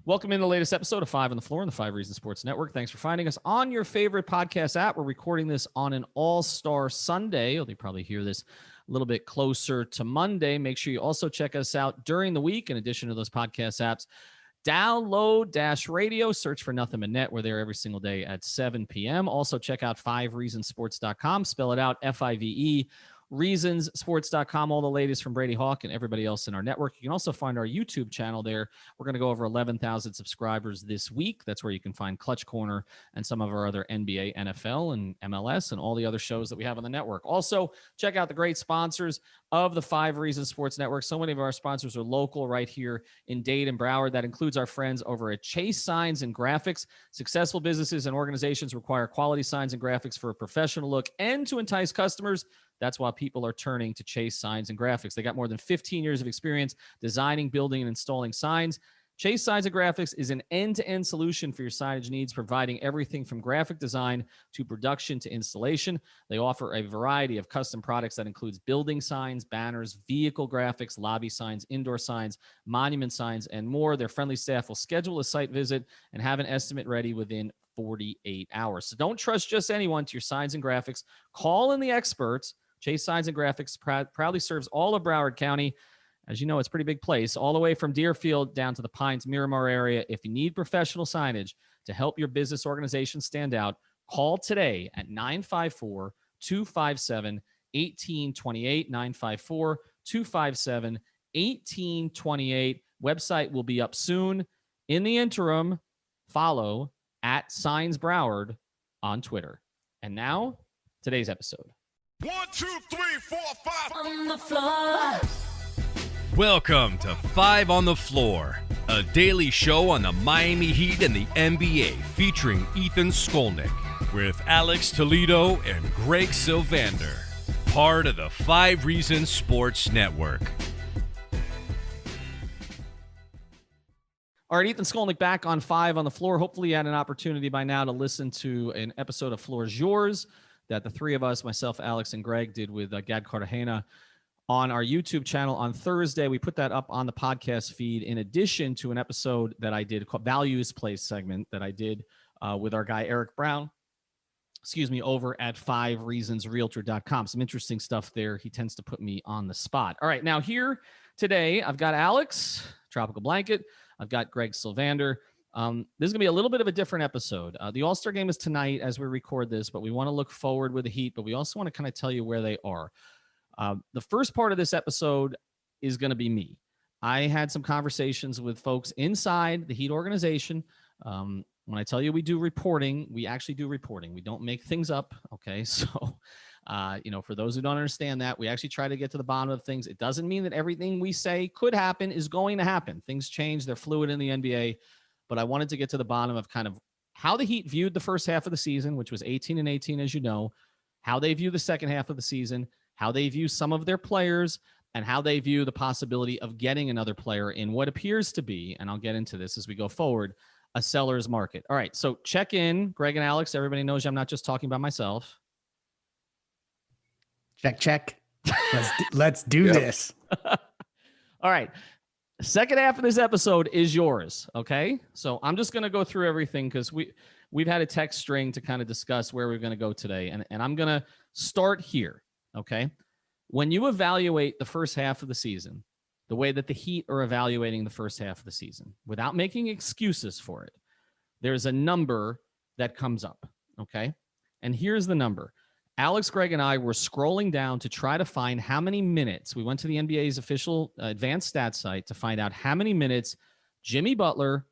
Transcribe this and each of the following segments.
Welcome in the latest episode of 5 on the Floor on the 5 Reasons Sports Network. Thanks for finding us on your favorite podcast app. We're recording this on an all-star Sunday. You'll probably hear this a little bit closer to Monday. Make sure you also check us out during the week in addition to those podcast apps. Download Dash Radio, search for Nothing But Net. We're there every single day at 7 p.m. Also check out 5reasonsports.com. Spell it out, F-I-V-E. reasonsports.com, all the latest from Brady Hawk and everybody else in our network. You can also find our YouTube channel there. We're going to go over 11,000 subscribers this week. That's where you can find Clutch Corner and some of our other NBA, NFL, and MLS and all the other shows that we have on the network. Also, check out the great sponsors of the 5 Reasons Sports Network. So many of our sponsors are local right here in Dade and Broward. That includes our friends over at Chase Signs and Graphics. Successful businesses and organizations require quality signs and graphics for a professional look and to entice customers. That's why people are turning to Chase Signs and Graphics. They got more than 15 years of experience designing, building, and installing signs. Chase Signs and Graphics is an end-to-end solution for your signage needs, providing everything from graphic design to production to installation. They offer a variety of custom products that includes building signs, banners, vehicle graphics, lobby signs, indoor signs, monument signs, and more. Their friendly staff will schedule a site visit and have an estimate ready within 48 hours. So don't trust just anyone to your signs and graphics. Call in the experts. Chase Signs and Graphics proudly serves all of Broward County. As you know, it's a pretty big place, all the way from Deerfield down to the Pines, Miramar area. If you need professional signage to help your business organization stand out, call today at 954-257-1828, 954-257-1828. Website will be up soon. In the interim, follow at Signs Broward on Twitter. And now, today's episode. 1, 2, 3, 4, 5 on the floor. Welcome to 5 on the Floor, a daily show on the Miami Heat and the NBA featuring Ethan Skolnick with Alex Toledo and Greg Sylvander, part of the 5 Reasons Sports Network. All right, Ethan Skolnick back on 5 on the Floor. Hopefully you had an opportunity by now to listen to an episode of Floor's Yours that the three of us, myself, Alex, and Greg, did with Gad Cartagena on our YouTube channel on Thursday. We put that up on the podcast feed in addition to an episode that I did called Values Place segment that I did with our guy Eric Brown, over at 5reasonsrealtor.com. Some interesting stuff there. He tends to put me on the spot. All right, now here today, I've got Alex, Tropical Blanket. I've got Greg Sylvander. This is going to be a little bit of a different episode. The All-Star game is tonight as we record this, but we want to look forward with the Heat, but we also want to kind of tell you where they are. The first part of this episode is going to be me. I had some conversations with folks inside the Heat organization. When I tell you we do reporting, we actually do reporting. We don't make things up, okay? So, for those who don't understand that, we actually try to get to the bottom of things. It doesn't mean that everything we say could happen is going to happen. Things change. They're fluid in the NBA. But I wanted to get to the bottom of kind of how the Heat viewed the first half of the season, which was 18-18, as you know, how they view the second half of the season, how they view some of their players, and how they view the possibility of getting another player in what appears to be, and I'll get into this as we go forward, a seller's market. All right, so check in, Greg and Alex. Everybody knows I'm not just talking about myself. Check. Let's do this. All right. Second half of this episode is yours, okay? So I'm just going to go through everything because we've had a text string to kind of discuss where we're going to go today, and I'm going to start here, okay? When you evaluate the first half of the season, the way that the Heat are evaluating the first half of the season, without making excuses for it, there's a number that comes up, okay? And here's the number. Alex, Greg, and I were scrolling down to try to find how many minutes. We went to the NBA's official advanced stats site to find out how many minutes Jimmy Butler,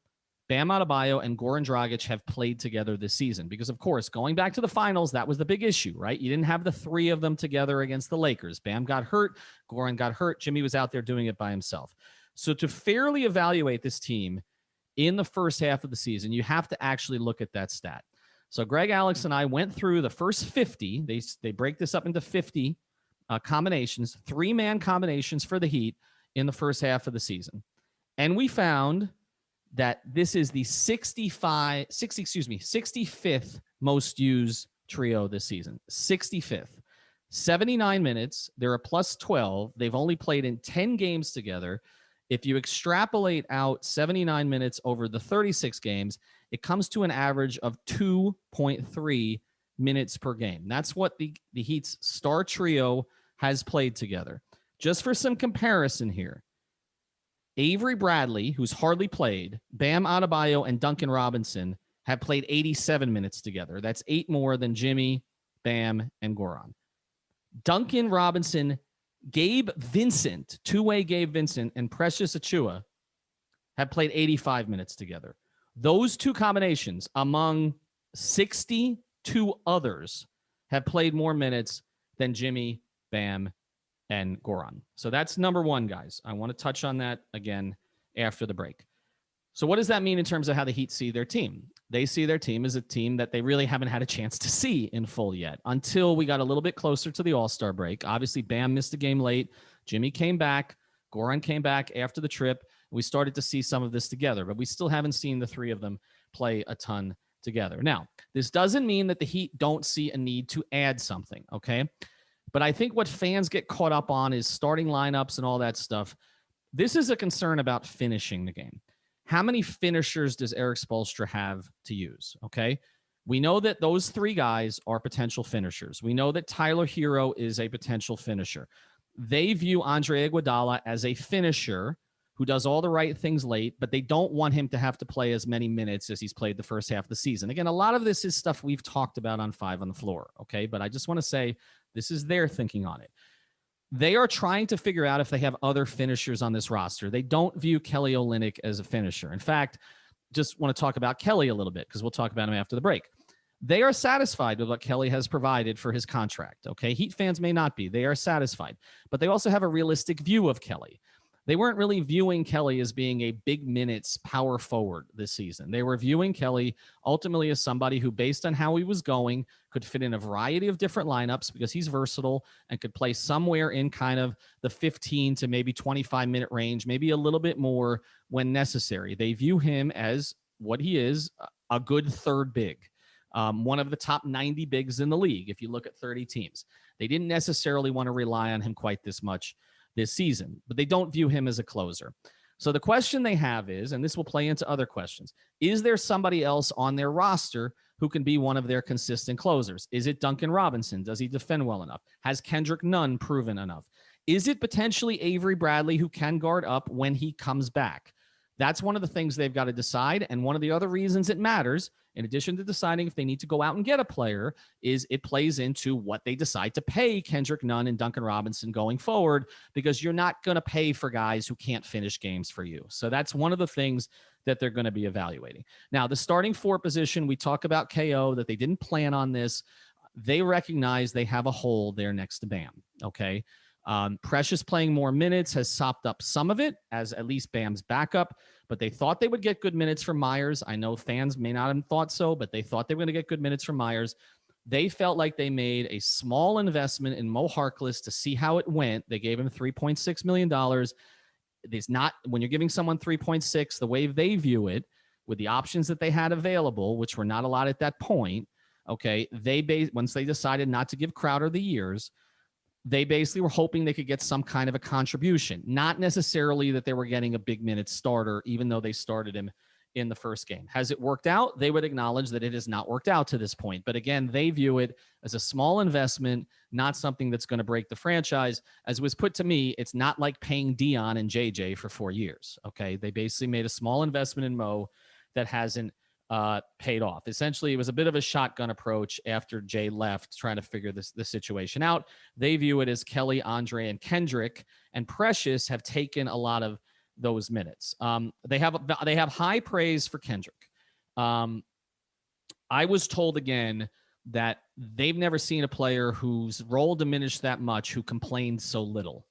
Bam Adebayo, and Goran Dragic have played together this season. Because, of course, going back to the finals, that was the big issue, right? You didn't have the three of them together against the Lakers. Bam got hurt. Goran got hurt. Jimmy was out there doing it by himself. So to fairly evaluate this team in the first half of the season, you have to actually look at that stat. So Greg, Alex, and I went through the first 50. They break this up into 50 combinations, 3-man combinations for the Heat in the first half of the season. And we found that this is the 65th most used trio this season. 65th. 79 minutes. They're a plus 12. They've only played in 10 games together. If you extrapolate out 79 minutes over the 36 games, it comes to an average of 2.3 minutes per game. That's what the Heat's star trio has played together. Just for some comparison here, Avery Bradley, who's hardly played, Bam Adebayo, and Duncan Robinson have played 87 minutes together. That's 8 more than Jimmy, Bam, and Goran. Duncan Robinson, Gabe Vincent, two-way Gabe Vincent, and Precious Achiuwa have played 85 minutes together. Those two combinations, among 62 others, have played more minutes than Jimmy, Bam, and Goran. So that's number one, guys. I want to touch on that again after the break. So what does that mean in terms of how the Heat see their team? They see their team as a team that they really haven't had a chance to see in full yet until we got a little bit closer to the All-Star break. Obviously, Bam missed a game late. Jimmy came back. Goran came back after the trip. We started to see some of this together, but we still haven't seen the three of them play a ton together. Now, this doesn't mean that the Heat don't see a need to add something, okay? But I think what fans get caught up on is starting lineups and all that stuff. This is a concern about finishing the game. How many finishers does Erik Spoelstra have to use? Okay. We know that those three guys are potential finishers. We know that Tyler Hero is a potential finisher. They view Andre Iguodala as a finisher who does all the right things late, but they don't want him to have to play as many minutes as he's played the first half of the season. Again, a lot of this is stuff we've talked about on 5 on the Floor. Okay. But I just want to say this is their thinking on it. They are trying to figure out if they have other finishers on this roster. They don't view Kelly Olynyk as a finisher. In fact, just want to talk about Kelly a little bit because we'll talk about him after the break. They are satisfied with what Kelly has provided for his contract. Okay, Heat fans may not be. They are satisfied. But they also have a realistic view of Kelly. They weren't really viewing Kelly as being a big minutes power forward this season. They were viewing Kelly ultimately as somebody who, based on how he was going, could fit in a variety of different lineups because he's versatile and could play somewhere in kind of the 15 to maybe 25-minute range, maybe a little bit more when necessary. They view him as what he is, a good third big, one of the top 90 bigs in the league if you look at 30 teams. They didn't necessarily want to rely on him quite this much this season, but they don't view him as a closer. So the question they have is, and this will play into other questions, is there somebody else on their roster who can be one of their consistent closers? Is it Duncan Robinson? Does he defend well enough? Has Kendrick Nunn proven enough? Is it potentially Avery Bradley who can guard up when he comes back? That's one of the things they've got to decide. And one of the other reasons it matters, in addition to deciding if they need to go out and get a player, is it plays into what they decide to pay Kendrick Nunn and Duncan Robinson going forward, because you're not going to pay for guys who can't finish games for you. So that's one of the things that they're going to be evaluating. Now, the starting 4 position, we talk about KO, that they didn't plan on this. They recognize they have a hole there next to Bam. Okay. Precious playing more minutes has sopped up some of it as at least Bam's backup, but they thought they would get good minutes from Myers. I know fans may not have thought so, but they thought they were going to get good minutes from Myers. They felt like they made a small investment in Mo Harkless to see how it went. They gave him $3.6 million. There's not, when you're giving someone 3.6, the way they view it, with the options that they had available, which were not a lot at that point. Okay. Once they decided not to give Crowder the years, they basically were hoping they could get some kind of a contribution, not necessarily that they were getting a big minute starter, even though they started him in the first game. Has it worked out? They would acknowledge that it has not worked out to this point. But again, they view it as a small investment, not something that's going to break the franchise. As was put to me, it's not like paying Dion and JJ for 4 years. Okay. They basically made a small investment in Mo that hasn't paid off. Essentially, it was a bit of a shotgun approach after Jay left, trying to figure this situation out. They view it as Kelly, Andre, and Kendrick, and Precious have taken a lot of those minutes. They have high praise for Kendrick. I was told again that they've never seen a player whose role diminished that much, who complained so little.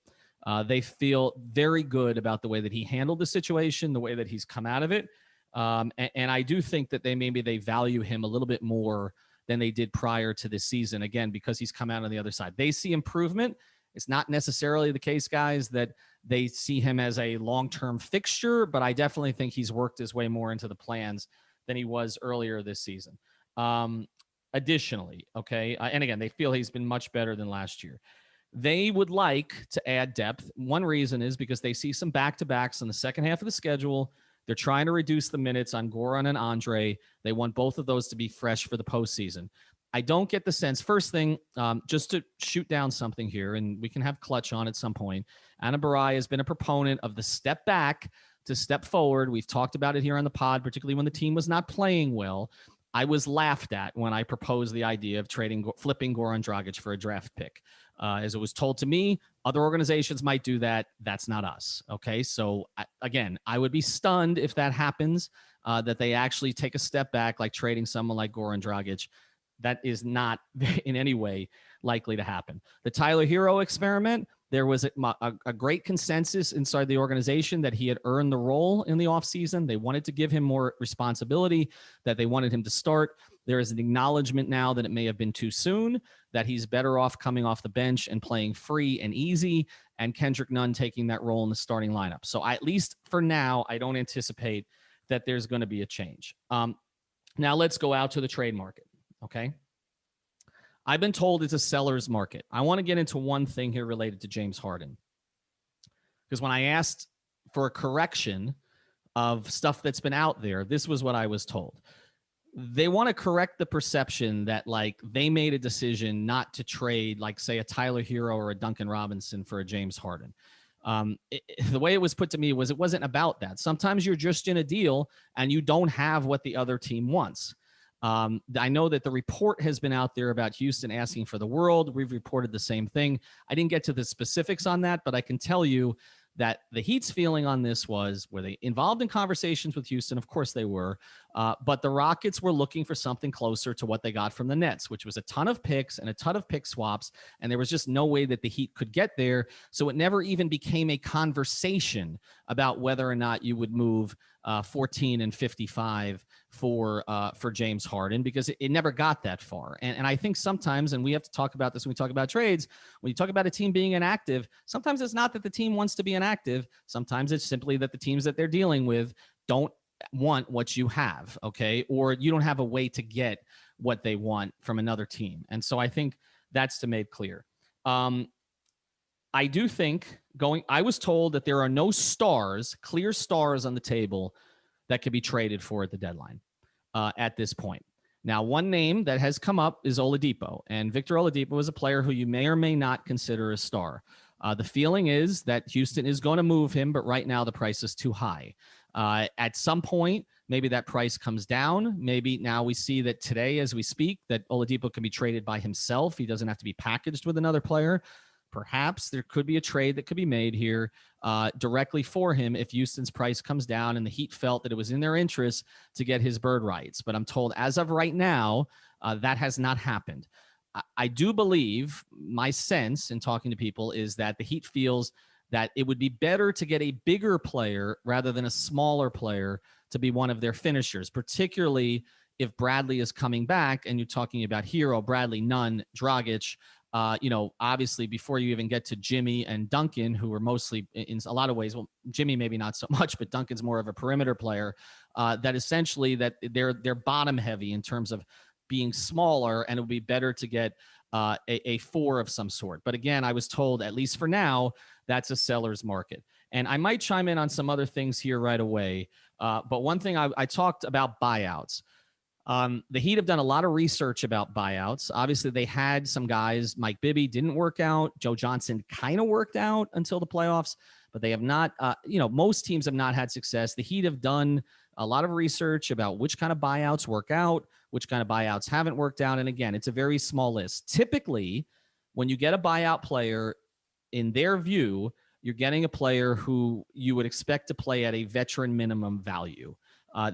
They feel very good about the way that he handled the situation, the way that he's come out of it. And I do think that they value him a little bit more than they did prior to this season, again, because he's come out on the other side. They see improvement. It's not necessarily the case, guys, that they see him as a long-term fixture, but I definitely think he's worked his way more into the plans than he was earlier this season. Additionally, okay, and again, they feel he's been much better than last year. They would like to add depth. One reason is because they see some back-to-backs in the second half of the schedule. They're trying to reduce the minutes on Goran and Andre. They want both of those to be fresh for the postseason. I don't get the sense, first thing, just to shoot down something here, and we can have Clutch on at some point. Anna Barai has been a proponent of the step back to step forward. We've talked about it here on the pod, particularly when the team was not playing well. I was laughed at when I proposed the idea of flipping Goran Dragic for a draft pick. As it was told to me, other organizations might do that. That's not us. Okay. So again, I would be stunned if that happens, that they actually take a step back, like trading someone like Goran Dragic. That is not in any way likely to happen. The Tyler Hero experiment, there was a great consensus inside the organization that he had earned the role in the offseason. They wanted to give him more responsibility, that they wanted him to start. There is an acknowledgement now that it may have been too soon, that he's better off coming off the bench and playing free and easy, and Kendrick Nunn taking that role in the starting lineup. So at least for now, I don't anticipate that there's going to be a change. Now let's go out to the trade market. Okay. I've been told it's a seller's market. I want to get into one thing here related to James Harden. Because when I asked for a correction of stuff that's been out there, this was what I was told. They want to correct the perception that, like, they made a decision not to trade, like, say, a Tyler Hero or a Duncan Robinson for a James Harden. The way it was put to me was it wasn't about that. Sometimes you're just in a deal and you don't have what the other team wants. I know that the report has been out there about Houston asking for the world. We've reported the same thing. I didn't get to the specifics on that, but I can tell you that the Heat's feeling on this was, were they involved in conversations with Houston? Of course they were. But the Rockets were looking for something closer to what they got from the Nets, which was a ton of picks and a ton of pick swaps. And there was just no way that the Heat could get there. So it never even became a conversation about whether or not you would move 14 and 55 for James Harden, because it never got that far. And I think sometimes, and we have to talk about this when we talk about trades, when you talk about a team being inactive, sometimes it's not that the team wants to be inactive. Sometimes it's simply that the teams that they're dealing with don't want what you have, okay? Or you don't have a way to get what they want from another team. And so I think that's to make clear. I do think I was told that there are no stars, clear stars on the table that could be traded for at the deadline at this point. Now, one name that has come up is Oladipo, and Victor Oladipo is a player who you may or may not consider a star. The feeling is that Houston is going to move him, but right now the price is too high. At some point, maybe that price comes down. Maybe now we see that today, as we speak, that Oladipo can be traded by himself. He doesn't have to be packaged with another player. Perhaps there could be a trade that could be made here directly for him if Houston's price comes down and the Heat felt that it was in their interest to get his bird rights. But I'm told as of right now, that has not happened. I do believe, my sense in talking to people is that the Heat feels that it would be better to get a bigger player rather than a smaller player to be one of their finishers, particularly if Bradley is coming back and you're talking about Hero, Bradley, Nunn, Dragic. Obviously before you even get to Jimmy and Duncan, who are mostly in a lot of ways, well, Jimmy maybe not so much, but Duncan's more of a perimeter player, that essentially that they're bottom heavy in terms of being smaller, and it would be better to get a four of some sort. But again, I was told, at least for now, that's a seller's market. And I might chime in on some other things here right away. But one thing I talked about buyouts. The Heat have done a lot of research about buyouts. Obviously, they had some guys. Mike Bibby didn't work out. Joe Johnson kind of worked out until the playoffs, but they have not, most teams have not had success. The Heat have done a lot of research about which kind of buyouts work out, which kind of buyouts haven't worked out. And again, it's a very small list. Typically, when you get a buyout player, in their view, you're getting a player who you would expect to play at a veteran minimum value.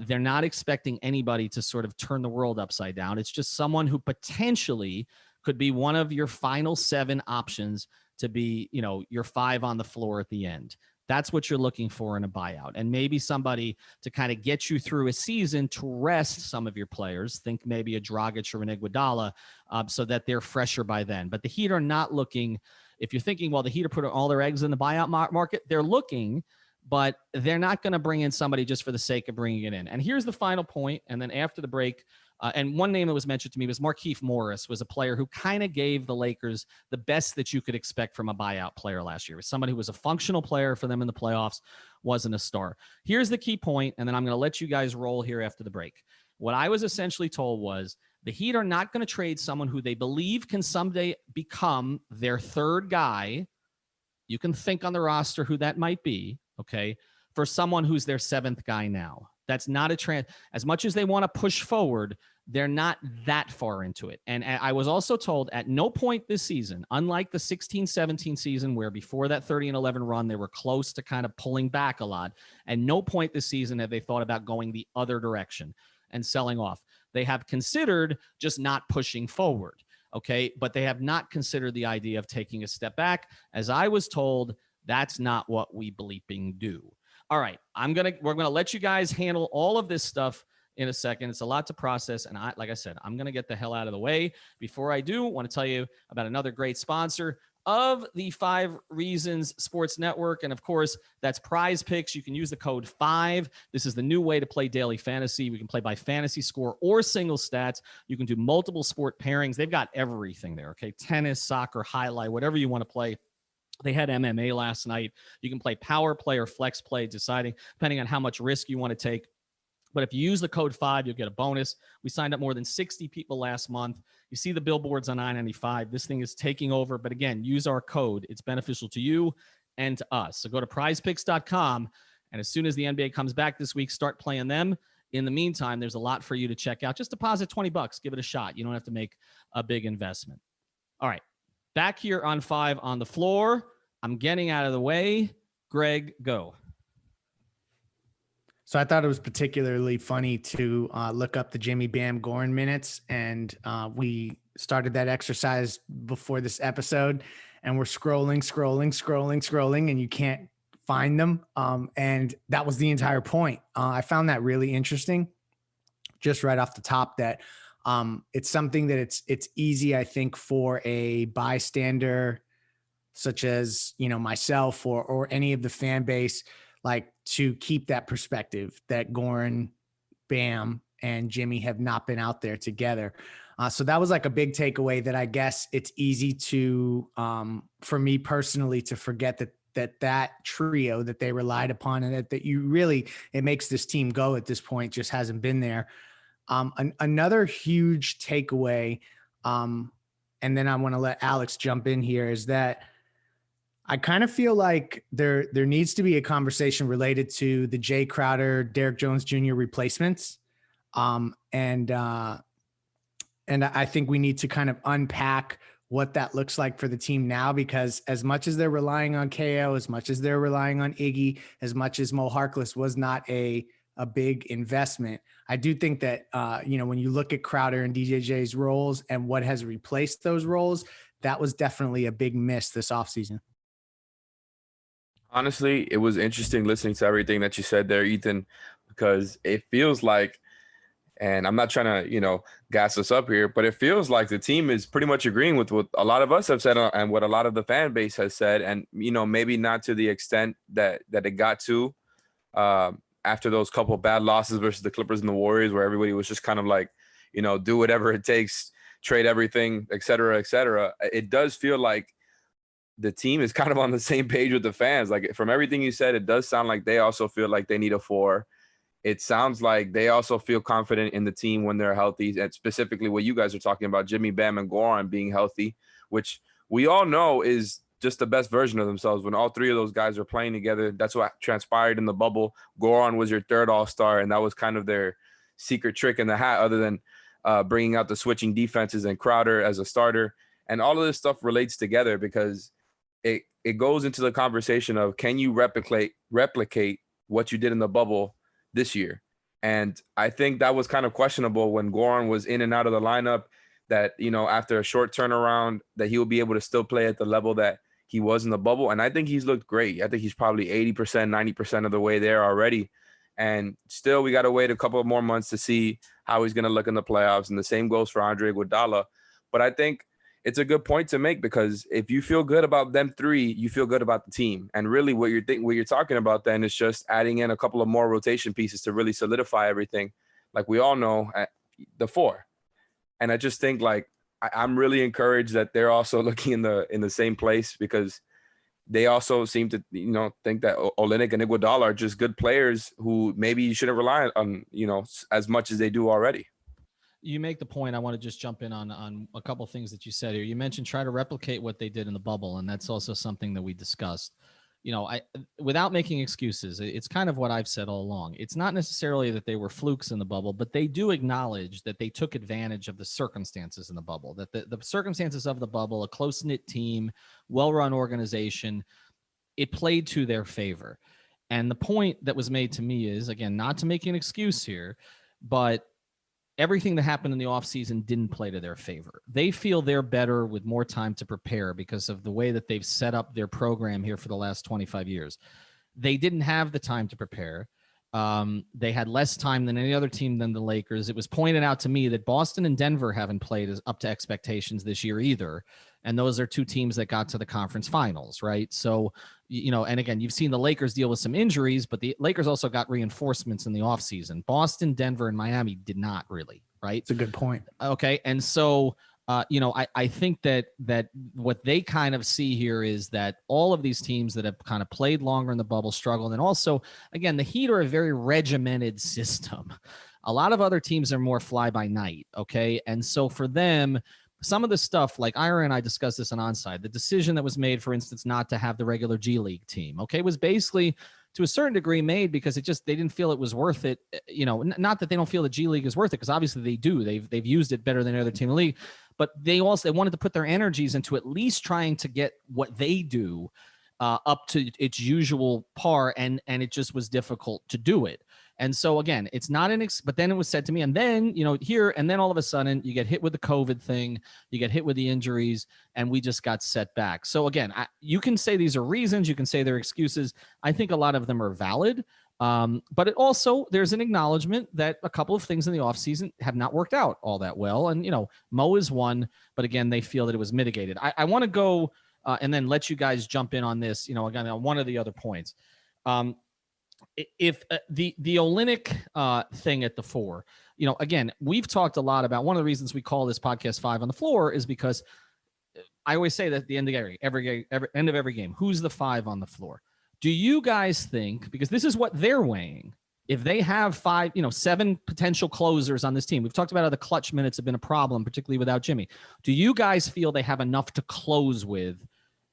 They're not expecting anybody to sort of turn the world upside down. It's just someone who potentially could be one of your final 7 options to be, your 5 on the floor at the end. That's what you're looking for in a buyout. And maybe somebody to kind of get you through a season to rest some of your players. Think maybe a Dragic or an Iguodala, so that they're fresher by then. But the Heat are not looking, if you're thinking, well, the Heat are putting all their eggs in the buyout market, they're looking, but they're not going to bring in somebody just for the sake of bringing it in. And here's the final point, and then after the break, And one name that was mentioned to me was Markieff Morris, was a player who kind of gave the Lakers the best that you could expect from a buyout player last year. It was somebody who was a functional player for them in the playoffs, wasn't a star. Here's the key point, and then I'm going to let you guys roll here after the break. What I was essentially told was the Heat are not going to trade someone who they believe can someday become their third guy. You can think on the roster who that might be, okay, for someone who's their seventh guy now. That's not a trend. As much as they want to push forward, they're not that far into it. And I was also told at no point this season, unlike the 16-17 season where before that 30-11 run, they were close to kind of pulling back a lot. At no point this season have they thought about going the other direction and selling off. They have considered just not pushing forward, okay? But they have not considered the idea of taking a step back. As I was told, that's not what we bleeping do. All right, we're gonna let you guys handle all of this stuff in a second. It's a lot to process, and like I said, I'm gonna get the hell out of the way. Before I do, I want to tell you about another great sponsor of the 5 Reasons Sports Network, and of course, that's Prize Picks. You can use the code 5. This is the new way to play daily fantasy. We can play by fantasy score or single stats. You can do multiple sport pairings. They've got everything there. Okay, tennis, soccer, highlight, whatever you want to play. They had MMA last night. You can play power play or flex play, depending on how much risk you want to take. But if you use the code 5, you'll get a bonus. We signed up more than 60 people last month. You see the billboards on I-95. This thing is taking over. But again, use our code. It's beneficial to you and to us. So go to prizepicks.com. And as soon as the NBA comes back this week, start playing them. In the meantime, there's a lot for you to check out. Just deposit $20. Give it a shot. You don't have to make a big investment. All right. Back here on 5 on the floor. I'm getting out of the way. Greg, go. So I thought it was particularly funny to look up the Jimmy Bam Goran minutes. And we started that exercise before this episode. And we're scrolling, and you can't find them. And that was the entire point. I found that really interesting, just right off the top, that it's something that it's easy, I think, for a bystander such as, myself or any of the fan base, like to keep that perspective that Goran, Bam, and Jimmy have not been out there together. So that was like a big takeaway that I guess it's easy to, for me personally, to forget that trio that they relied upon and that you really, it makes this team go at this point, just hasn't been there. Another huge takeaway, and then I want to let Alex jump in here, is that I kind of feel like there needs to be a conversation related to the Jay Crowder, Derrick Jones Jr. replacements. And I think we need to kind of unpack what that looks like for the team now, because as much as they're relying on KO, as much as they're relying on Iggy, as much as Mo Harkless was not a big investment, I do think that, when you look at Crowder and DJJ's roles and what has replaced those roles, that was definitely a big miss this offseason. Honestly, it was interesting listening to everything that you said there, Ethan, because it feels like, and I'm not trying to, gas us up here, but it feels like the team is pretty much agreeing with what a lot of us have said and what a lot of the fan base has said. And, maybe not to the extent that it got to after those couple bad losses versus the Clippers and the Warriors, where everybody was just kind of like, do whatever it takes, trade everything, et cetera, et cetera. It does feel like the team is kind of on the same page with the fans. Like, from everything you said, it does sound like they also feel like they need a 4. It sounds like they also feel confident in the team when they're healthy, and specifically what you guys are talking about, Jimmy, Bam, and Goran being healthy, which we all know is just the best version of themselves. When all 3 of those guys are playing together, that's what transpired in the bubble. Goran was your third all-star, and that was kind of their secret trick in the hat, other than bringing out the switching defenses and Crowder as a starter. And all of this stuff relates together because it goes into the conversation of, can you replicate what you did in the bubble this year? And I think that was kind of questionable when Goran was in and out of the lineup, that, after a short turnaround, that he will be able to still play at the level that he was in the bubble. And I think he's looked great. I think he's probably 80%, 90% of the way there already. And still, we got to wait a couple of more months to see how he's going to look in the playoffs. And the same goes for Andre Iguodala. But I think it's a good point to make, because if you feel good about them 3, you feel good about the team. And really what you're talking about then is just adding in a couple of more rotation pieces to really solidify everything. Like we all know, the 4. And I just think like I'm really encouraged that they're also looking in the same place, because they also seem to, think that Olynyk and Iguodala are just good players who maybe you shouldn't rely on, as much as they do already. You make the point. I want to just jump in on a couple of things that you said here. You mentioned try to replicate what they did in the bubble, and that's also something that we discussed. Without making excuses, it's kind of what I've said all along. It's not necessarily that they were flukes in the bubble, but they do acknowledge that they took advantage of the circumstances in the bubble, that the circumstances of the bubble, a close-knit team, well-run organization, it played to their favor. And the point that was made to me is, again, not to make an excuse here, but everything that happened in the offseason didn't play to their favor. They feel they're better with more time to prepare because of the way that they've set up their program here for the last 25 years. They didn't have the time to prepare. They had less time than any other team than the Lakers. It was pointed out to me that Boston and Denver haven't played as up to expectations this year either. And those are two teams that got to the conference finals, right? So, and again, you've seen the Lakers deal with some injuries, but the Lakers also got reinforcements in the offseason. Boston, Denver, and Miami did not really, right? It's a good point. Okay. And so, I think that what they kind of see here is that all of these teams that have kind of played longer in the bubble struggled. And also, again, the Heat are a very regimented system. A lot of other teams are more fly by night. Okay. And so for them, some of the stuff, like Ira and I discussed this on Onside, the decision that was made, for instance, not to have the regular G League team, okay, was basically to a certain degree made because they didn't feel it was worth it. Not that they don't feel the G League is worth it, because obviously they do. They've used it better than any other team in the league, but they wanted to put their energies into at least trying to get what they do up to its usual par, and it just was difficult to do it. And so again, it's not but then it was said to me, and then, and then all of a sudden you get hit with the COVID thing, you get hit with the injuries, and we just got set back. So again, you can say these are reasons, you can say they're excuses. I think a lot of them are valid. But it also, there's an acknowledgement that a couple of things in the offseason have not worked out all that well. And, Mo is one, but again, they feel that it was mitigated. I want to go and then let you guys jump in on this, again, on one of the other points. If the Olynyk thing at the 4, again, we've talked a lot about, one of the reasons we call this podcast 5 on the Floor is because I always say that at the end of every game, who's the 5 on the floor? Do you guys think, because this is what they're weighing, if they have 7 potential closers on this team, we've talked about how the clutch minutes have been a problem, particularly without Jimmy. Do you guys feel they have enough to close with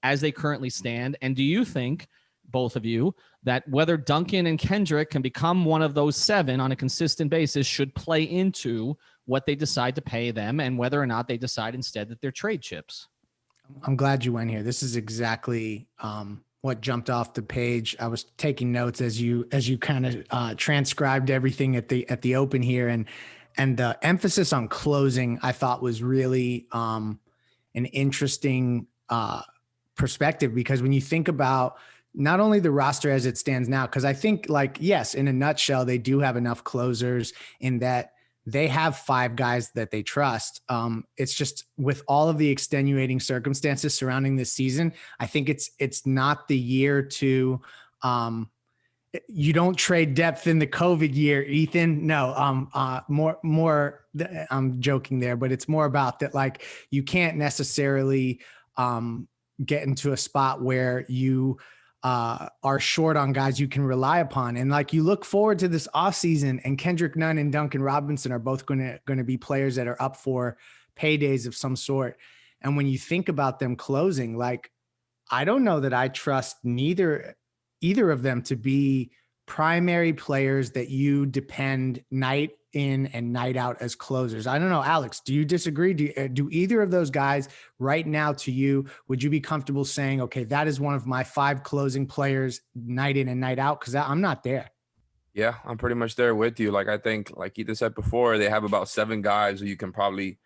as they currently stand? And do you think, both of you, that whether Duncan and Kendrick can become one of those 7 on a consistent basis should play into what they decide to pay them, and whether or not they decide instead that they're trade chips? I'm glad you went here. This is exactly what jumped off the page. I was taking notes as you kind of transcribed everything at the open here, and the emphasis on closing I thought was really an interesting perspective, because when you think about not only the roster as it stands now, because I think, like, yes, in a nutshell, they do have enough closers in that they have 5 guys that they trust. It's just with all of the extenuating circumstances surrounding this season, I think it's not the year to, you don't trade depth in the COVID year, Ethan. No, more, I'm joking there, but it's more about that. Like, you can't necessarily get into a spot where you are short on guys you can rely upon. And like, you look forward to this offseason, and Kendrick Nunn and Duncan Robinson are both going to be players that are up for paydays of some sort. And when you think about them closing, like, I don't know that I trust either of them to be primary players that you depend night in and night out as closers. I don't know, Alex, do you disagree? Do either of those guys right now, to you, would you be comfortable saying, okay, that is one of my 5 closing players night in and night out? Because I'm not there. Yeah, I'm pretty much there with you. Like, I think, like Ethan said before, they have about 7 guys who you can probably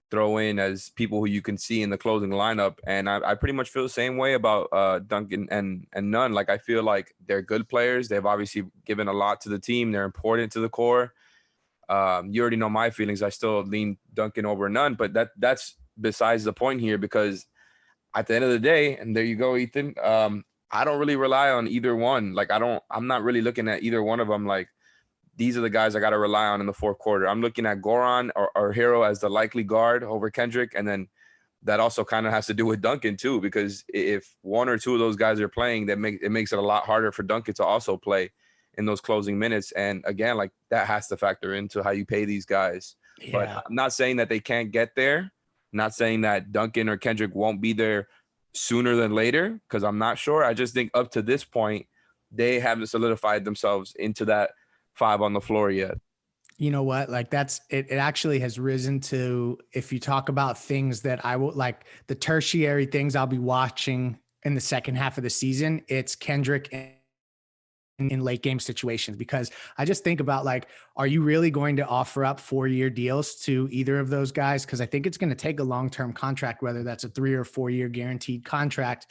throw in as people who you can see in the closing lineup. And I pretty much feel the same way about Duncan and Nunn. Like, I feel like they're good players. They've obviously given a lot to the team. They're important to the core. You already know my feelings. I still lean Duncan over Nunn, but that's besides the point here, because at the end of the day, and there you go, Ethan, I don't really rely on either one. Like, I'm not really looking at either one of them like these are the guys I got to rely on in the fourth quarter. I'm looking at Goran or Hero as the likely guard over Kendrick. And then that also kind of has to do with Duncan too, because if one or two of those guys are playing, it makes it a lot harder for Duncan to also play in those closing minutes. And again, like that has to factor into how you pay these guys. Yeah. But I'm not saying that they can't get there. I'm not saying that Duncan or Kendrick won't be there sooner than later, because I'm not sure. I just think up to this point, they haven't solidified themselves into that 5 on the floor yet. You know what? Like it actually has risen to, if you talk about things that I will like, the tertiary things I'll be watching in the second half of the season, it's Kendrick in late game situations, because I just think about like, are you really going to offer up 4-year deals to either of those guys? Because I think it's going to take a long-term contract, whether that's a 3 or 4-year guaranteed contract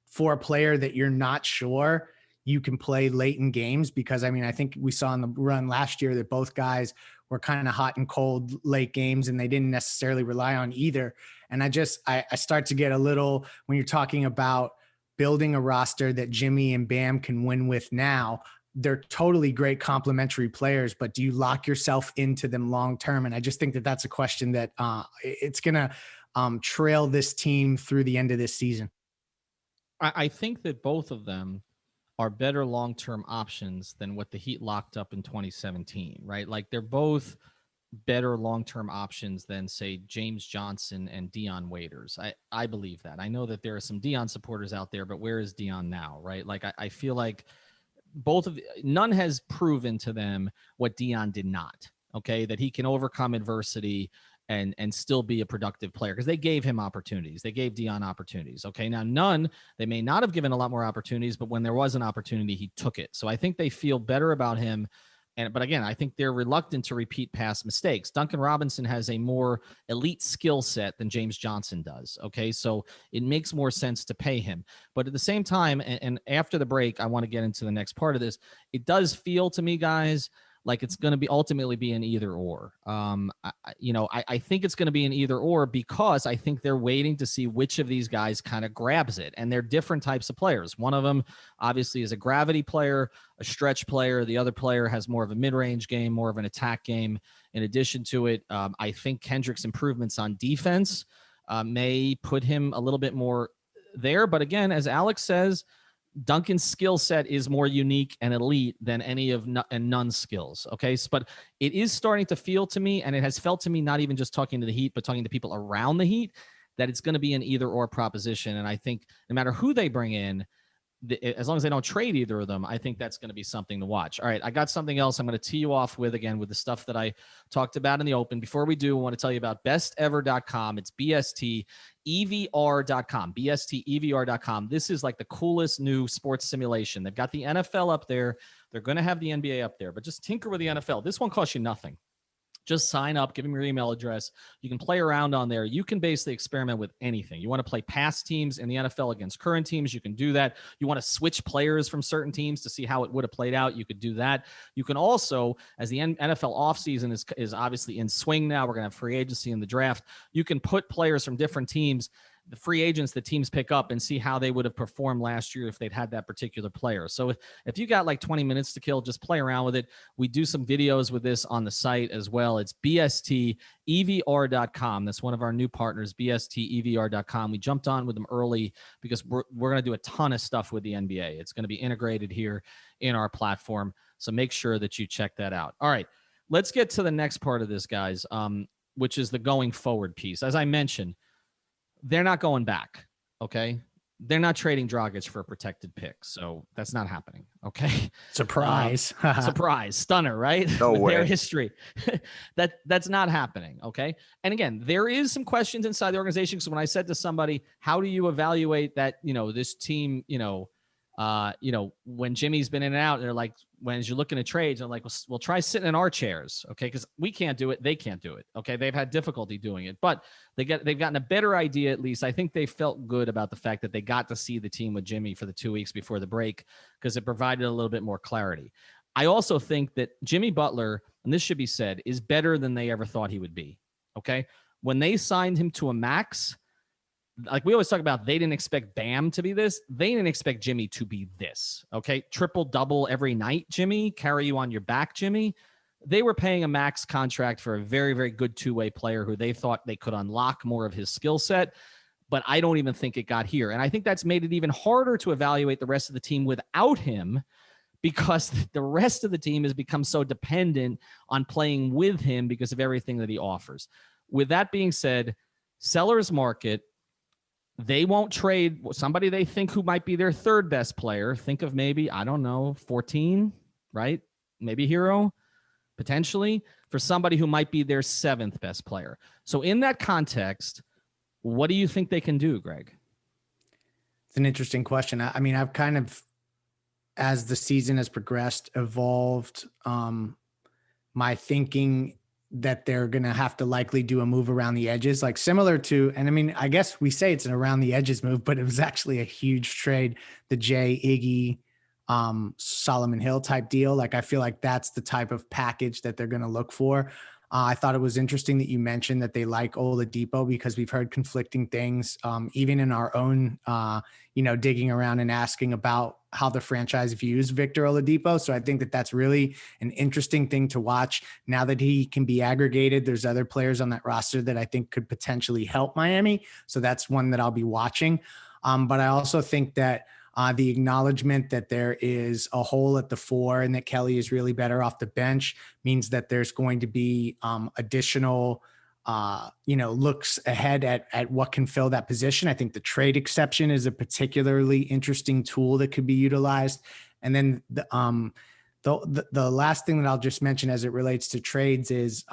for a player that you're not sure you can play late in games. Because I mean, I think we saw in the run last year that both guys were kind of hot and cold late games, and they didn't necessarily rely on either. And I start to get a little, when you're talking about building a roster that Jimmy and Bam can win with now, they're totally great complementary players, but do you lock yourself into them long-term? And I just think that that's a question that it's going to trail this team through the end of this season. I think that both of them are better long-term options than what the Heat locked up in 2017, right? Like they're both better long-term options than, say, James Johnson and Dion Waiters. I believe that. I know that there are some Dion supporters out there, but where is Dion now, right? Like I feel like Nunn has proven to them what Dion did not, okay? That he can overcome adversity and still be a productive player, because they gave him opportunities. They gave Dion opportunities. Okay. Now Nunn, they may not have given a lot more opportunities, but when there was an opportunity, he took it. So I think they feel better about him. But again, I think they're reluctant to repeat past mistakes. Duncan Robinson has a more elite skill set than James Johnson does. Okay. So it makes more sense to pay him. But at the same time, and after the break, I want to get into the next part of this. It does feel to me, guys, like it's going to ultimately be an either or. I think it's going to be an either or, because I think they're waiting to see which of these guys kind of grabs it. And they're different types of players. One of them obviously is a gravity player, a stretch player. The other player has more of a mid-range game, more of an attack game. In addition to it, I think Kendrick's improvements on defense may put him a little bit more there. But again, as Alex says, Duncan's skill set is more unique and elite than any of Nunn's skills. Okay. But it is starting to feel to me, and it has felt to me, not even just talking to the Heat, but talking to people around the Heat, that it's going to be an either or proposition. And I think no matter who they bring in, as long as they don't trade either of them, I think that's going to be something to watch. All right, I got something else I'm going to tee you off with, again, with the stuff that I talked about in the open. Before we do, I want to tell you about bestever.com. It's BSTEVR.com, BSTEVR.com. This is like the coolest new sports simulation. They've got the NFL up there. They're going to have the NBA up there, but just tinker with the NFL. This one costs you nothing. Just sign up, give them your email address. You can play around on there. You can basically experiment with anything. You want to play past teams in the NFL against current teams, you can do that. You want to switch players from certain teams to see how it would have played out, you could do that. You can also, as the NFL offseason is obviously in swing now, we're going to have free agency in the draft. You can put players from different teams, the free agents that teams pick up, and see how they would have performed last year if they'd had that particular player. So if you got like 20 minutes to kill, just play around with it. We do some videos with this on the site as well. It's BSTEVR.com. That's one of our new partners, BSTEVR.com. We jumped on with them early because we're going to do a ton of stuff with the NBA. It's going to be integrated here in our platform. So make sure that you check that out. All right, let's get to the next part of this, guys, which is the going forward piece. As I mentioned, they're not going back, okay? They're not trading Dragic for a protected pick, so that's not happening, okay? Surprise. Surprise. Stunner, right? No way. Their history. That's not happening, okay? And again, there is some questions inside the organization. So when I said to somebody, how do you evaluate that, this team, when Jimmy's been in and out, they're like, when you're looking at trades, I'm like, we'll try sitting in our chairs, okay? Because we can't do it, they can't do it, okay? They've had difficulty doing it, but they've gotten a better idea, at least. I think they felt good about the fact that they got to see the team with Jimmy for the 2 weeks before the break, because it provided a little bit more clarity. I also think that Jimmy Butler, and this should be said, is better than they ever thought he would be, okay? When they signed him to a max, like we always talk about, they didn't expect Bam to be this. They didn't expect Jimmy to be this. Okay. Triple double every night, Jimmy. Carry you on your back, Jimmy. They were paying a max contract for a very, very good two-way player who they thought they could unlock more of his skill set. But I don't even think it got here. And I think that's made it even harder to evaluate the rest of the team without him, because the rest of the team has become so dependent on playing with him because of everything that he offers. With that being said, seller's market, they won't trade somebody they think who might be their third best player. Think of maybe, I don't know, 14, right? Maybe Hero, potentially, for somebody who might be their seventh best player. So in that context, what do you think they can do, Greg? It's an interesting question. I mean, I've kind of, as the season has progressed, evolved my thinking that they're going to have to likely do a move around the edges, like similar to, and I mean, I guess we say it's an around the edges move, but it was actually a huge trade, the Jay Iggy, Solomon Hill type deal. Like, I feel like that's the type of package that they're going to look for. I thought it was interesting that you mentioned that they like Oladipo, because we've heard conflicting things, even in our own, digging around and asking about how the franchise views Victor Oladipo. So I think that that's really an interesting thing to watch. Now that he can be aggregated, there's other players on that roster that I think could potentially help Miami. So that's one that I'll be watching. But I also think that the acknowledgement that there is a hole at the four and that Kelly is really better off the bench means that there's going to be additional, looks ahead at what can fill that position. I think the trade exception is a particularly interesting tool that could be utilized. And then the last thing that I'll just mention as it relates to trades is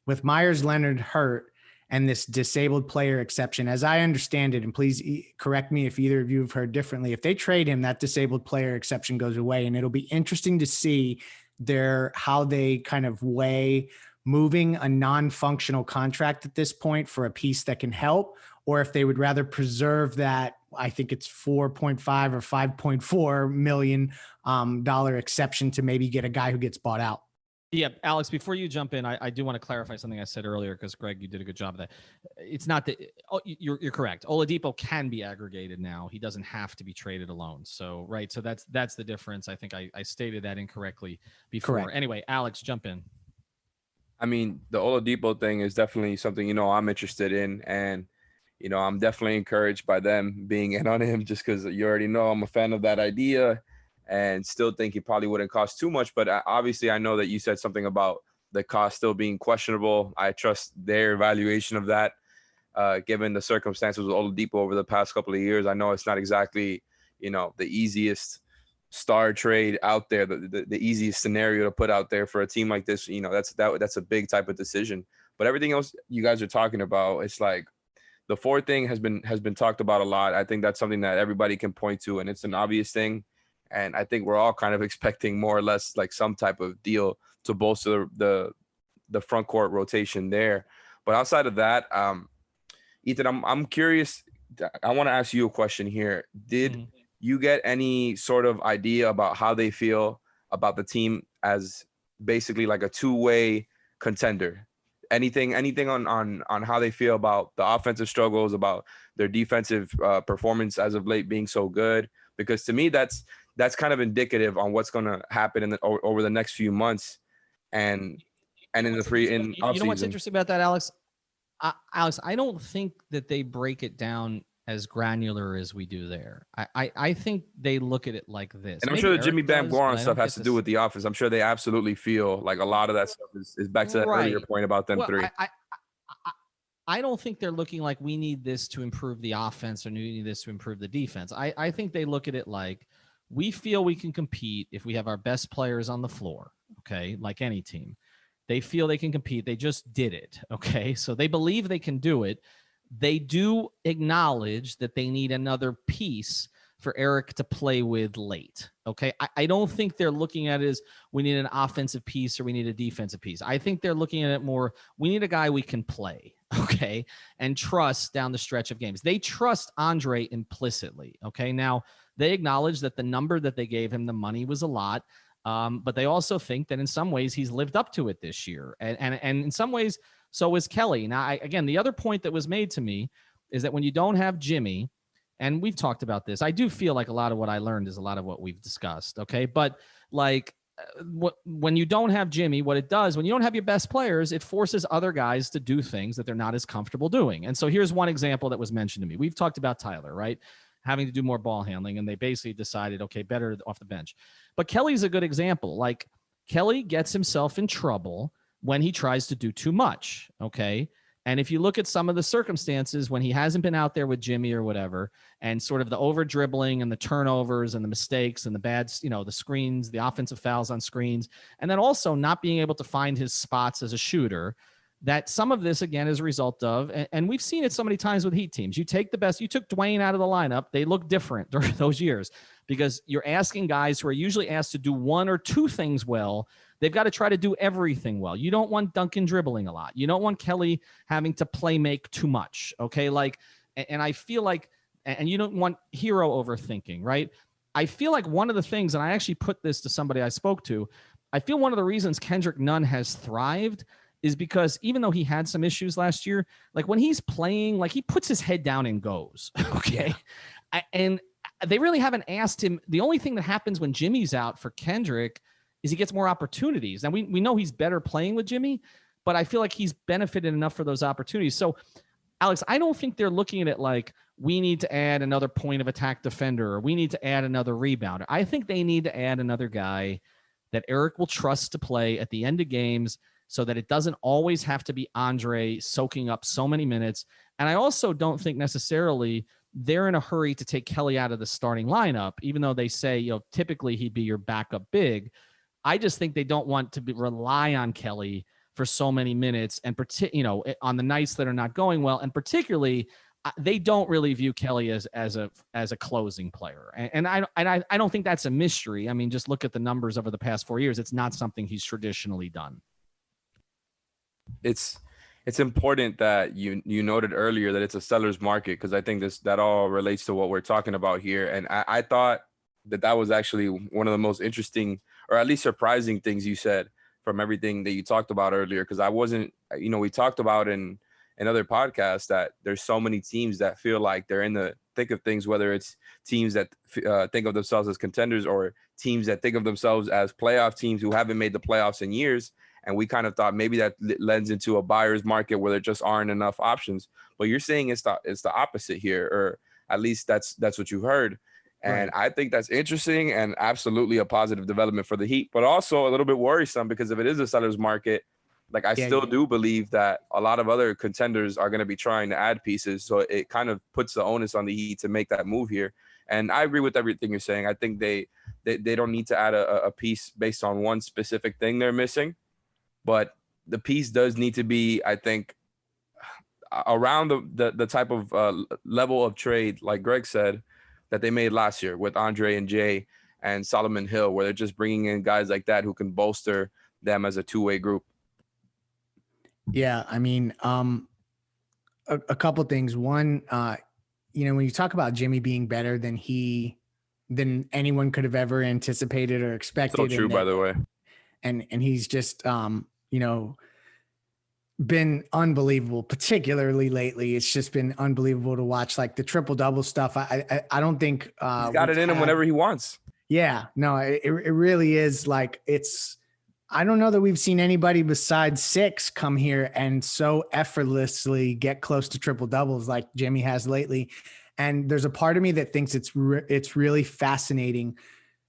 with Myers Leonard hurt, and this disabled player exception, as I understand it, and please correct me if either of you have heard differently, if they trade him, that disabled player exception goes away. And it'll be interesting to see how they kind of weigh moving a non-functional contract at this point for a piece that can help, or if they would rather preserve that, I think it's $4.5 or $5.4 million exception to maybe get a guy who gets bought out. Yeah, Alex, before you jump in, I do want to clarify something I said earlier, because Greg, you did a good job of that. It's not that you're correct. Oladipo can be aggregated now. He doesn't have to be traded alone. So, right. So that's the difference. I think I stated that incorrectly before. Correct. Anyway, Alex, jump in. I mean, the Oladipo thing is definitely something, I'm interested in. And, I'm definitely encouraged by them being in on him, just because you already know I'm a fan of that idea. And still think he probably wouldn't cost too much. But obviously, I know that you said something about the cost still being questionable. I trust their evaluation of that, given the circumstances with Oladipo over the past couple of years. I know it's not exactly, the easiest star trade out there, the easiest scenario to put out there for a team like this. That's a big type of decision. But everything else you guys are talking about, it's like the fourth thing has been talked about a lot. I think that's something that everybody can point to, and it's an obvious thing. And I think we're all kind of expecting more or less like some type of deal to bolster the front court rotation there. But outside of that, Ethan, I'm curious. I want to ask you a question here. Did you get any sort of idea about how they feel about the team as basically like a two-way contender? Anything on how they feel about the offensive struggles, about their defensive performance as of late being so good? Because to me, that's kind of indicative on what's going to happen over the next few months, and in the offseason. You know what's interesting about that, Alex? Alex, I don't think that they break it down as granular as we do there. I think they look at it like this. And I'm sure the Jimmy Bam-Goran stuff has to do with the offense. I'm sure they absolutely feel like a lot of that stuff is back to that earlier point about them three. I don't think they're looking like we need this to improve the offense or we need this to improve the defense. I think they look at it like we feel we can compete if we have our best players on the floor, okay, like any team. They feel they can compete. They just did it, okay? So they believe they can do it. They do acknowledge that they need another piece for Eric to play with late, okay? I don't think they're looking at it as we need an offensive piece or we need a defensive piece. I think they're looking at it more, we need a guy we can play, okay, and trust down the stretch of games. They trust Andre implicitly, okay? Now, they acknowledge that the number that they gave him, the money was a lot, but they also think that in some ways he's lived up to it this year. And in some ways, so is Kelly. Now, again, the other point that was made to me is that when you don't have Jimmy, and we've talked about this, I do feel like a lot of what I learned is a lot of what we've discussed. Okay. But like when you don't have Jimmy, what it does, when you don't have your best players, it forces other guys to do things that they're not as comfortable doing. And so here's one example that was mentioned to me. We've talked about Tyler, right? Having to do more ball handling. And they basically decided, okay, better off the bench. But Kelly's a good example. Like Kelly gets himself in trouble when he tries to do too much. Okay. And if you look at some of the circumstances when he hasn't been out there with Jimmy or whatever, and sort of the over dribbling and the turnovers and the mistakes and the bad, the screens, the offensive fouls on screens, and then also not being able to find his spots as a shooter, that some of this, again, is a result of, and we've seen it so many times with Heat teams. You take the best, you took Dwayne out of the lineup. They look different during those years because you're asking guys who are usually asked to do one or two things well. They've got to try to do everything well. You don't want Duncan dribbling a lot. You don't want Kelly having to play make too much. Okay. Like, and I feel like, and you don't want hero overthinking, right? I feel like one of the things, and I actually put this to somebody I spoke to, I feel one of the reasons Kendrick Nunn has thrived is because even though he had some issues last year, like when he's playing, like he puts his head down and goes. Okay. And they really haven't asked him. The only thing that happens when Jimmy's out for Kendrick is he gets more opportunities. And we know he's better playing with Jimmy, but I feel like he's benefited enough for those opportunities. So, Alex, I don't think they're looking at it like we need to add another point of attack defender or we need to add another rebounder. I think they need to add another guy that Eric will trust to play at the end of games so that it doesn't always have to be Andre soaking up so many minutes. And I also don't think necessarily they're in a hurry to take Kelly out of the starting lineup, even though they say, typically he'd be your backup big. I just think they don't want to rely on Kelly for so many minutes and on the nights that are not going well. And particularly they don't really view Kelly as a closing player. And I don't think that's a mystery. I mean, just look at the numbers over the past 4 years. It's not something he's traditionally done. It's important that you noted earlier that it's a seller's market, because I think that all relates to what we're talking about here. And I thought that was actually one of the most interesting, or at least surprising things you said from everything that you talked about earlier. Because I wasn't, we talked about in other podcasts that there's so many teams that feel like they're in the thick of things, whether it's teams that think of themselves as contenders or teams that think of themselves as playoff teams who haven't made the playoffs in years. And we kind of thought maybe that lends into a buyer's market where there just aren't enough options. But you're saying it's the opposite here, or at least that's what you heard. And right. I think that's interesting and absolutely a positive development for the Heat, but also a little bit worrisome because if it is a seller's market, like I still do believe that a lot of other contenders are going to be trying to add pieces. So it kind of puts the onus on the Heat to make that move here. And I agree with everything you're saying. I think they don't need to add a piece based on one specific thing they're missing, but the piece does need to be, I think, around the type of level of trade, like Greg said, that they made last year with Andre and Jay and Solomon Hill, where they're just bringing in guys like that who can bolster them as a two-way group. Yeah, I mean, a couple things. One, when you talk about Jimmy being better than anyone could have ever anticipated or expected. So true, by the way. And he's just, been unbelievable, particularly lately. It's just been unbelievable to watch, like the triple-double stuff. I don't think he's got it in him whenever he wants. Yeah, no, it really is like I don't know that we've seen anybody besides Six come here and so effortlessly get close to triple doubles like Jimmy has lately. And there's a part of me that thinks it's really fascinating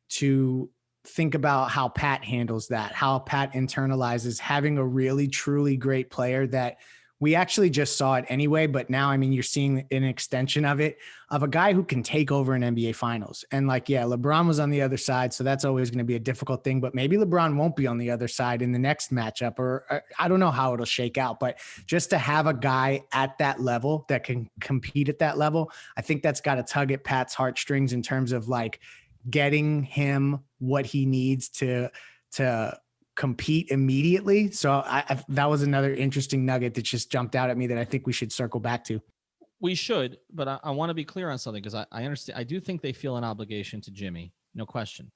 to think about how Pat handles that, how Pat internalizes having a really, truly great player that we actually just saw it anyway. But now, I mean, you're seeing an extension of it, of a guy who can take over an NBA finals. And LeBron was on the other side. So that's always going to be a difficult thing, but maybe LeBron won't be on the other side in the next matchup, or I don't know how it'll shake out, but just to have a guy at that level that can compete at that level, I think that's got to tug at Pat's heartstrings in terms of like getting him what he needs to compete immediately. So that was another interesting nugget that just jumped out at me that I think we should circle back to. We should, but I want to be clear on something, because I understand. I do think they feel an obligation to Jimmy, no question.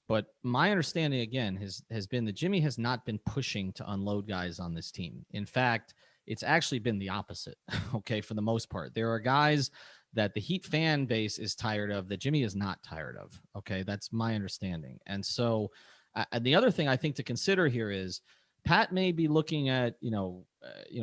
But my understanding, again, has been that Jimmy has not been pushing to unload guys on this team. In fact, it's actually been the opposite. Okay. For the most part, there are guys that the Heat fan base is tired of that Jimmy is not tired of. Okay. That's my understanding. And so the other thing I think to consider here is Pat may be looking at,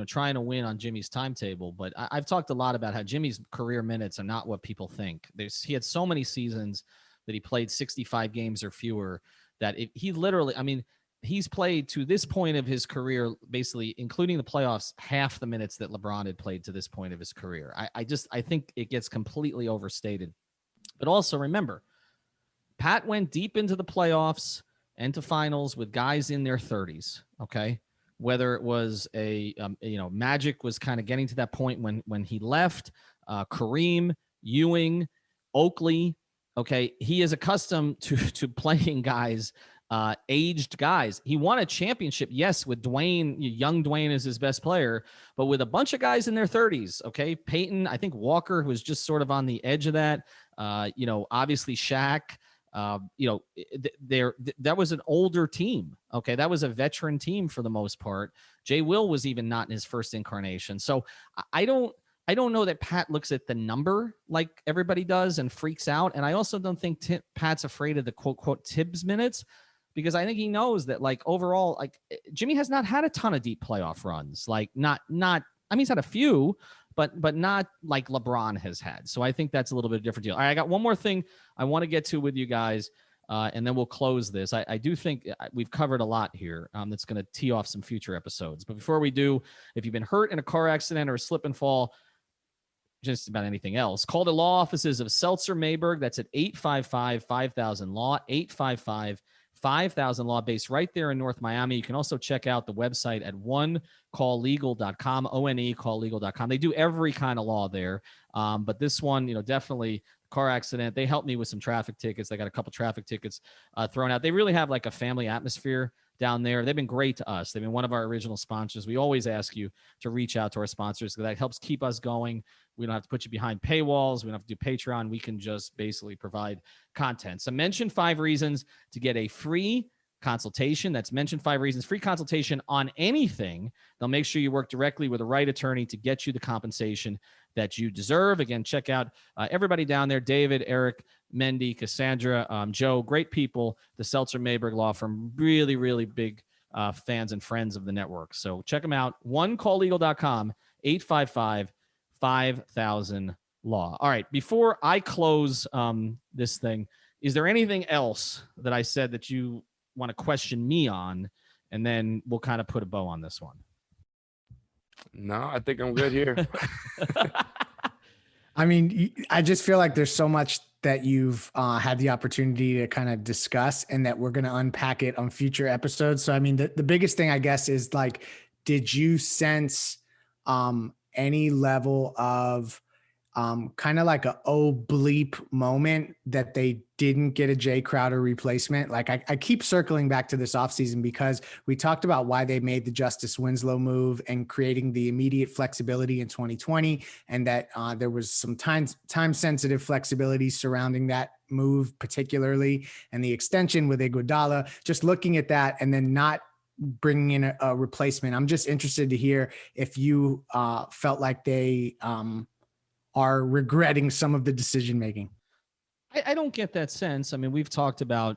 trying to win on Jimmy's timetable, but I've talked a lot about how Jimmy's career minutes are not what people think. He had so many seasons that he played 65 games or fewer that he literally, he's played to this point of his career, basically, including the playoffs, half the minutes that LeBron had played to this point of his career. I think it gets completely overstated. But also remember, Pat went deep into the playoffs and to finals with guys in their 30s. Okay. Whether it was Magic was kind of getting to that point when he left, Kareem, Ewing, Oakley. Okay. He is accustomed to playing guys, aged guys. He won a championship, yes, with Dwayne. Young Dwayne is his best player, but with a bunch of guys in their 30s. Okay. Peyton, I think Walker, who was just sort of on the edge of that. Obviously Shaq. That was an older team. Okay. That was a veteran team for the most part. Jay Will was even not in his first incarnation. So I don't know that Pat looks at the number like everybody does and freaks out. And I also don't think Pat's afraid of the quote Tibbs minutes, because I think he knows that overall, Jimmy has not had a ton of deep playoff runs. He's had a few, but not like LeBron has had. So I think that's a little bit different deal. All right, I got one more thing I want to get to with you guys, and then we'll close this. I do think we've covered a lot here that's going to tee off some future episodes. But before we do, if you've been hurt in a car accident or a slip and fall, just about anything else, call the law offices of Seltzer Mayberg. That's at 855-5000-LAW, 855-5000-LAW, based right there in North Miami. You can also check out the website at onecalllegal.com, onecalllegal.com. They do every kind of law there. But this one, definitely car accident. They helped me with some traffic tickets. They got a couple traffic tickets thrown out. They really have a family atmosphere down there. They've been great to us. They've been one of our original sponsors. We always ask you to reach out to our sponsors because that helps keep us going. We don't have to put you behind paywalls. We don't have to do Patreon. We can just basically provide content. So mention 5 reasons to get a free consultation. That's mention 5 reasons, free consultation on anything. They'll make sure you work directly with the right attorney to get you the compensation that you deserve. Again, check out everybody down there, David, Eric, Mendy, Cassandra, Joe, great people, the Seltzer Mayberg Law Firm, really, really big fans and friends of the network. So check them out, onecalllegal.com, 855-5000-LAW. All right, before I close this thing, is there anything else that I said that you want to question me on? And then we'll kind of put a bow on this one. No, I think I'm good here. I just feel like there's so much that you've had the opportunity to kind of discuss and that we're going to unpack it on future episodes. So, the biggest thing, I guess, is did you sense any level of kind of like a bleep moment that they didn't get a Jay Crowder replacement? I keep circling back to this offseason because we talked about why they made the Justice Winslow move and creating the immediate flexibility in 2020. And that there was some time sensitive flexibility surrounding that move, particularly, and the extension with Iguodala, just looking at that and then not bringing in a replacement. I'm just interested to hear if you felt like they are regretting some of the decision-making. I don't get that sense. We've talked about,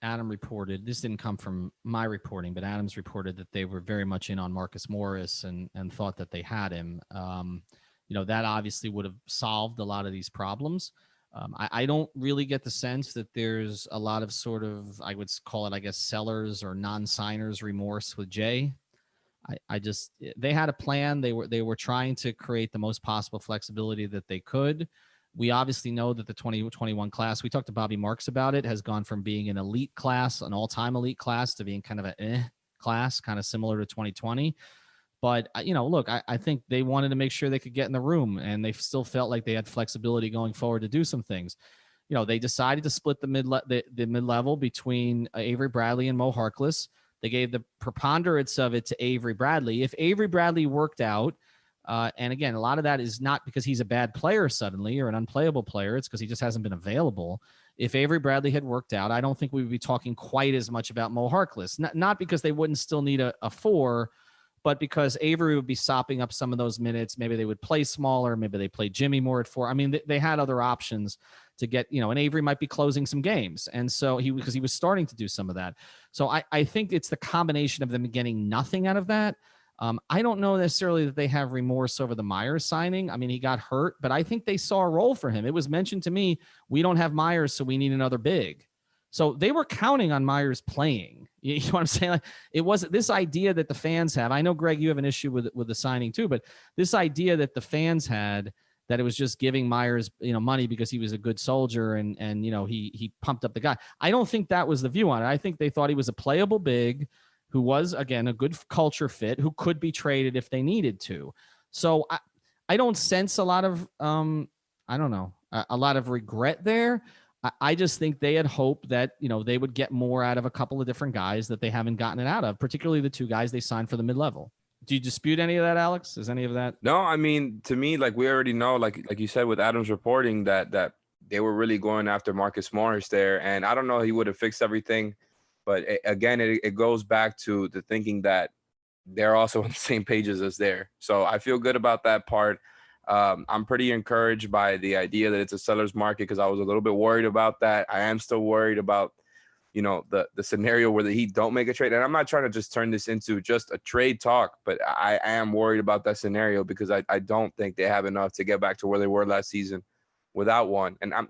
Adam reported, this didn't come from my reporting, but Adam's reported that they were very much in on Marcus Morris and thought that they had him. That obviously would have solved a lot of these problems. I don't really get the sense that there's a lot of sort of, I would call it, sellers or non-signers remorse with Jay. They had a plan. They were trying to create the most possible flexibility that they could. We obviously know that the 2021 class, we talked to Bobby Marks about it, has gone from being an elite class, an all-time elite class, to being kind of a class, kind of similar to 2020. But, look, I think they wanted to make sure they could get in the room, and they still felt like they had flexibility going forward to do some things. They decided to split the mid-level between Avery Bradley and Mo Harkless. They gave the preponderance of it to Avery Bradley. If Avery Bradley worked out, and again, a lot of that is not because he's a bad player suddenly or an unplayable player. It's because he just hasn't been available. If Avery Bradley had worked out, I don't think we would be talking quite as much about Mo Harkless. Not because they wouldn't still need a 4, but because Avery would be sopping up some of those minutes, maybe they would play smaller, maybe they play Jimmy more at 4. I mean, they had other options to get, and Avery might be closing some games. And so because he was starting to do some of that. So I think it's the combination of them getting nothing out of that. I don't know necessarily that they have remorse over the Myers signing. I mean, he got hurt, but I think they saw a role for him. It was mentioned to me, we don't have Myers, so we need another big. So they were counting on Myers playing. You know what I'm saying? Like, it wasn't this idea that the fans have. I know, Greg, you have an issue with the signing too, but this idea that the fans had that it was just giving Myers, money because he was a good soldier and he pumped up the guy. I don't think that was the view on it. I think they thought he was a playable big who was, again, a good culture fit, who could be traded if they needed to. So I don't sense a lot of, a lot of regret there. I just think they had hoped that, they would get more out of a couple of different guys that they haven't gotten it out of, particularly the 2 guys they signed for the mid-level. Do you dispute any of that, Alex? Is any of that? No, I mean, to me, like we already know, like you said with Adams reporting that they were really going after Marcus Morris there. And I don't know he would have fixed everything. But again, it goes back to the thinking that they're also on the same pages as there. So I feel good about that part. I'm pretty encouraged by the idea that it's a seller's market because I was a little bit worried about that. I am still worried about, the scenario where the Heat don't make a trade. And I'm not trying to just turn this into just a trade talk, but I am worried about that scenario because I don't think they have enough to get back to where they were last season without one. And I'm,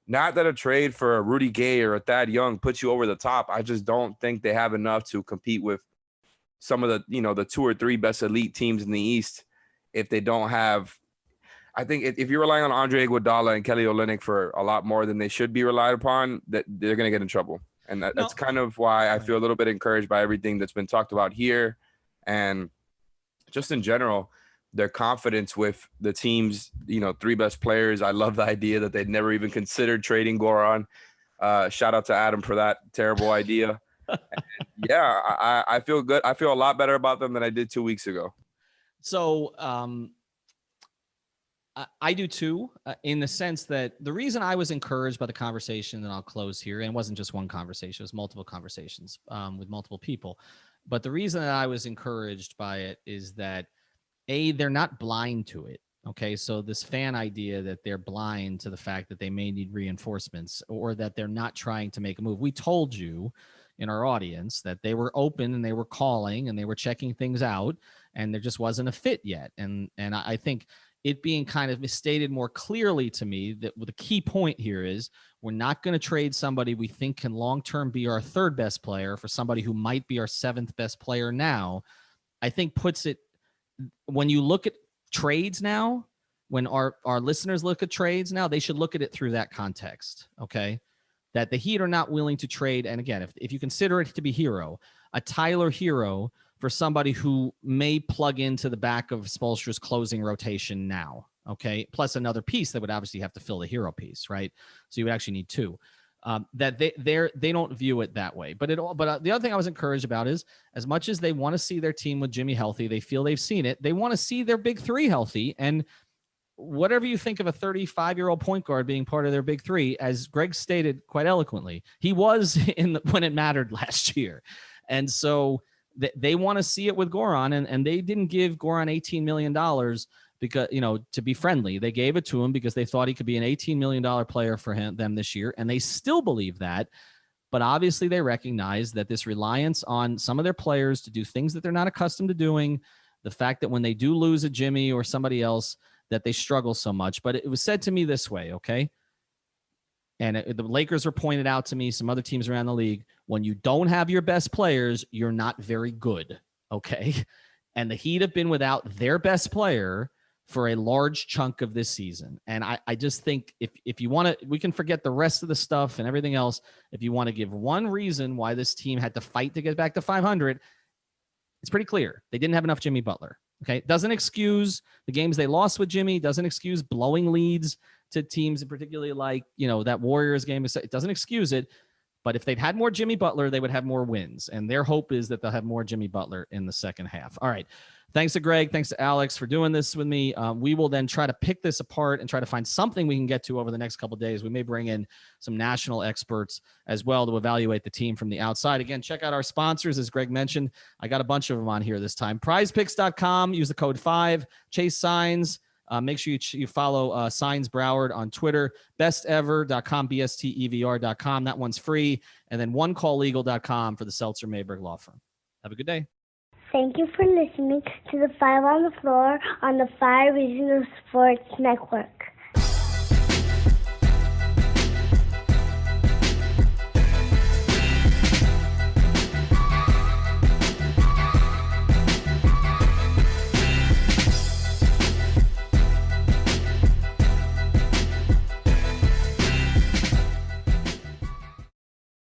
not that a trade for a Rudy Gay or a Thad Young puts you over the top. I just don't think they have enough to compete with some of the, the 2 or 3 best elite teams in the East. If they don't have, I think if you're relying on Andre Iguodala and Kelly Olynyk for a lot more than they should be relied upon, that they're going to get in trouble. And that's kind of why I feel a little bit encouraged by everything that's been talked about here. And just in general, their confidence with the team's, 3 best players. I love the idea that they'd never even considered trading Goran. Shout out to Adam for that terrible idea. Yeah, I feel good. I feel a lot better about them than I did 2 weeks ago. So I do too, in the sense that the reason I was encouraged by the conversation, and I'll close here, and it wasn't just one conversation, it was multiple conversations with multiple people. But the reason that I was encouraged by it is that, A, they're not blind to it. Okay, so this fan idea that they're blind to the fact that they may need reinforcements or that they're not trying to make a move. We told you in our audience that they were open and they were calling and they were checking things out, and there just wasn't a fit yet. And I think it being kind of stated more clearly to me that the key point here is we're not going to trade somebody we think can long-term be our 3rd best player for somebody who might be our 7th best player now. I think puts it, when you look at trades now, when our listeners look at trades now, they should look at it through that context, okay? That the Heat are not willing to trade. And again, if you consider it to be Hero, a Tyler Hero for somebody who may plug into the back of Spoelstra's closing rotation now, okay? Plus another piece that would obviously have to fill the Hero piece, right? So you would actually need 2. That they don't view it that way. But the other thing I was encouraged about is, as much as they want to see their team with Jimmy healthy, they feel they've seen it. They want to see their big 3 healthy. And whatever you think of a 35-year-old point guard being part of their big 3, as Greg stated quite eloquently, he was when it mattered last year. And so they want to see it with Goran, and they didn't give Goran $18 million because, to be friendly. They gave it to him because they thought he could be an $18 million player for them this year, and they still believe that. But obviously they recognize that this reliance on some of their players to do things that they're not accustomed to doing, the fact that when they do lose a Jimmy or somebody else, that they struggle so much. But it was said to me this way, okay? And the Lakers were pointed out to me, some other teams around the league, when you don't have your best players, you're not very good, okay? And the Heat have been without their best player for a large chunk of this season. And I just think if you want to, we can forget the rest of the stuff and everything else. If you want to give one reason why this team had to fight to get back to 500, it's pretty clear. They didn't have enough Jimmy Butler. Okay. Doesn't excuse the games they lost with Jimmy. Doesn't excuse blowing leads to teams, and particularly like, that Warriors game. It doesn't excuse it. But if they'd had more Jimmy Butler, they would have more wins. And their hope is that they'll have more Jimmy Butler in the second half. All right. Thanks to Greg. Thanks to Alex for doing this with me. We will then try to pick this apart and try to find something we can get to over the next couple of days. We may bring in some national experts as well to evaluate the team from the outside. Again, check out our sponsors. As Greg mentioned, I got a bunch of them on here this time. PrizePicks.com. Use the code 5. Chase Signs. Make sure you follow Signs Broward on Twitter. Bestever.com, BSTEVR.com. That one's free. And then OneCallLegal.com for the Seltzer Mayberg Law Firm. Have a good day. Thank you for listening to the Five on the Floor on the Five Regional Sports Network.